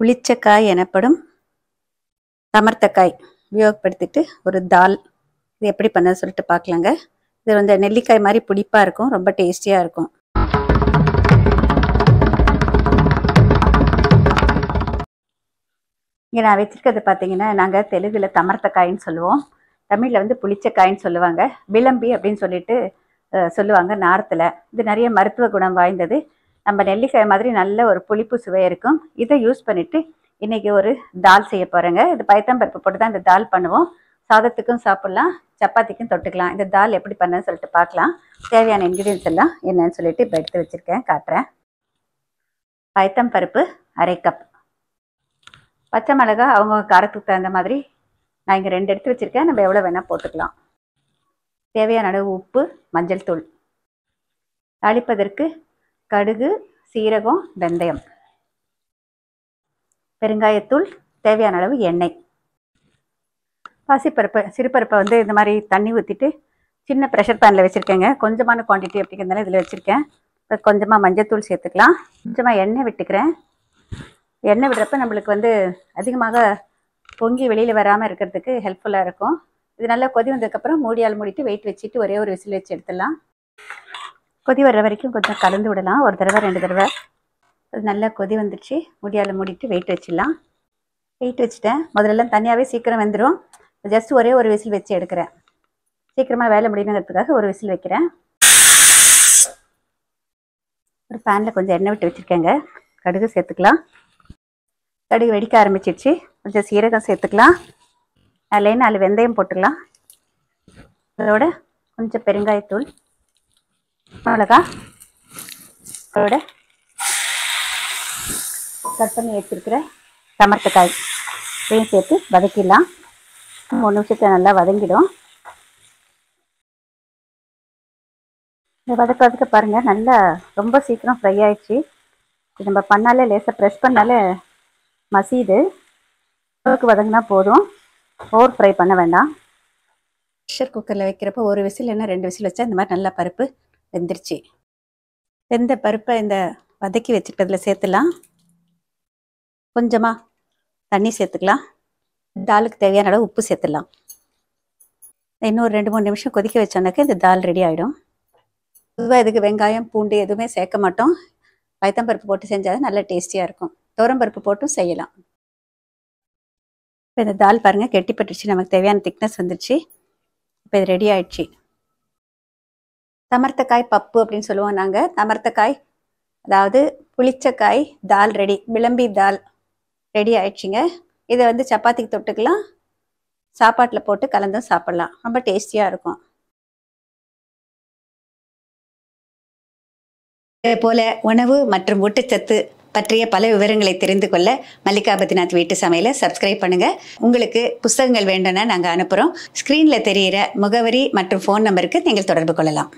புளிச்சக்காய் எனப்படும் தமர்த்தக்காய் உபயோகப்படுத்திட்டு ஒரு தால் இது எப்படி பண்ண சொல்லிட்டு பார்க்கலாங்க. இது வந்து நெல்லிக்காய் மாதிரி புளிப்பாக இருக்கும், ரொம்ப டேஸ்டியாக இருக்கும். இங்கே நான் வச்சுருக்கிறது பார்த்தீங்கன்னா, நாங்கள் தெலுங்கில் தமர்த்தக்காயின்னு சொல்லுவோம், தமிழில் வந்து புளிச்சக்காயின்னு சொல்லுவாங்க. விளம்பி அப்படின்னு சொல்லிட்டு சொல்லுவாங்க நார்த்தில். இது நிறைய மருத்துவ குணம் வாய்ந்தது. நம்ம நெல்லிக்காய் மாதிரி நல்ல ஒரு புளிப்பு சுவை இருக்கும். இதை யூஸ் பண்ணிவிட்டு இன்றைக்கி ஒரு தால் செய்ய போகிறேங்க. இது பயத்தம்பருப்பு போட்டு தான் இந்த தால் பண்ணுவோம். சாதத்துக்கும் சாப்பிட்லாம், சப்பாத்திக்கும் தொட்டுக்கலாம். இந்த தால் எப்படி பண்ணேன்னு சொல்லிட்டு பார்க்கலாம். தேவையான இன்க்ரீடியன்ஸ் எல்லாம் என்னன்னு சொல்லிட்டு இப்போ எடுத்து வச்சுருக்கேன், காட்டுறேன். பயத்தம்பருப்பு 1/2 கப், பச்சை மிளகாய் அவங்க காரத்துக்கு தகுந்த மாதிரி நான் இங்கே 2 எடுத்து வச்சுருக்கேன். நம்ம எவ்வளோ வேணால் போட்டுக்கலாம். தேவையான அளவு உப்பு, மஞ்சள் தூள், தாளிப்பதற்கு கடுகு, சீரகம், வெந்தயம், பெருங்காயத்தூள், தேவையான அளவு எண்ணெய். பாசிப்பருப்பு சிறுபருப்பை வந்து இந்த மாதிரி தண்ணி ஊற்றிட்டு சின்ன ப்ரெஷர் பேனில் வச்சுருக்கேங்க. கொஞ்சமான குவான்டிட்டி அப்படிங்கிறதுனால இதில் வச்சுருக்கேன். இப்போ கொஞ்சமாக மஞ்சள் சேர்த்துக்கலாம், கொஞ்சமாக எண்ணெய் விட்டுக்கிறேன். எண்ணெய் விடுறப்ப நம்மளுக்கு வந்து அதிகமாக பொங்கி வெளியில் வராமல் இருக்கிறதுக்கு ஹெல்ப்ஃபுல்லாக இருக்கும். இது நல்லா கொதி வந்ததுக்கப்புறம் மூடியால் மூடிட்டு வெயிட் வச்சுட்டு ஒரே ஒரு விசில் வச்சு எடுத்துடலாம். கொதி வர்ற வரைக்கும் கொஞ்சம் கலந்து விடலாம், ஒரு தடவை 2 தடவை. அது நல்லா கொதி வந்துடுச்சு. மூடியால் மூடிட்டு வெயிட் வச்சிடலாம். வெயிட் வச்சுட்டேன். முதல்லலாம் தனியாகவே சீக்கிரம் வந்துடும். ஜஸ்ட் ஒரே ஒரு விசில் வச்சு எடுக்கிறேன். சீக்கிரமாக வேலை முடியணுங்கிறதுக்காக ஒரு விசில் வைக்கிறேன். ஒரு பேனில் கொஞ்சம் எண்ணெய் விட்டு வச்சுருக்கேங்க. கடுகு சேர்த்துக்கலாம். கடுகு வெடிக்க ஆரம்பிச்சிடுச்சு. கொஞ்சம் சீரகம் சேர்த்துக்கலாம். அதில் 4 வெந்தயம் போட்டுக்கலாம். அதோட கொஞ்சம் பெருங்காயத்தூள், மிளகா, அதோட கட் பண்ணி வச்சுருக்கிற தமர்த்தக்காய் இதையும் சேர்த்து வதக்கிடலாம். 3 நிமிஷத்தில் நல்லா வதங்கிடும். இந்த வதக்க பாருங்கள், நல்லா ரொம்ப சீக்கிரம் ஃப்ரை ஆயிடுச்சு. இது நம்ம பண்ணாலே லேசாக ப்ரெஸ் பண்ணாலே மசியுது. அளவுக்கு வதங்கினா போதும், ஓவர் ஃப்ரை பண்ண வேண்டாம். ப்ரெஷர் குக்கரில் வைக்கிறப்போ ஒரு விசில் இல்லைன்னா 2 விசில் வச்சா இந்த மாதிரி நல்லா பருப்பு வெந்துருச்சு. வெந்த பருப்பை இந்த வதக்கி வச்சுக்கிறதுல சேர்த்துலாம். கொஞ்சமாக தண்ணி சேர்த்துக்கலாம். தாலுக்கு தேவையான அளவு உப்பு சேர்த்துடலாம். இன்னொரு 2-3 நிமிஷம் கொதிக்க வச்சோன்னாக்க இந்த தால் ரெடி ஆகிடும். பொதுவாக இதுக்கு வெங்காயம், பூண்டு எதுவுமே சேர்க்க மாட்டோம். பயத்தம்பருப்பு போட்டு செஞ்சால் நல்லா டேஸ்டியாக இருக்கும். துவரம்பருப்பு போட்டும் செய்யலாம். இப்போ இந்த தால் பாருங்கள் கெட்டிப்பட்டுருச்சு. நமக்கு தேவையான திக்னஸ் வந்துடுச்சு. இப்போ இது ரெடி ஆயிடுச்சு. தமர்த்தக்காய் பப்பு அப்படின்னு சொல்லுவோம் நாங்கள். தமர்த்தக்காய் அதாவது புளிச்சக்காய் தால் ரெடி, விளம்பி தால் ரெடி ஆயிடுச்சுங்க. இதை வந்து சப்பாத்திக்கு தொட்டுக்கலாம், சாப்பாட்டில் போட்டு கலந்தும் சாப்பிட்லாம். ரொம்ப டேஸ்டியாக இருக்கும். இதே போல உணவு மற்றும் ஊட்டச்சத்து பற்றிய பல விவரங்களை தெரிந்து கொள்ள மல்லிகா பத்ரிநாத் வீட்டு சமையலை சப்ஸ்கிரைப் பண்ணுங்கள். உங்களுக்கு புத்தகங்கள் வேண்டும்னா நாங்கள் அனுப்புகிறோம். ஸ்க்ரீனில் தெரிகிற முகவரி மற்றும் ஃபோன் நம்பருக்கு நீங்கள் தொடர்பு கொள்ளலாம்.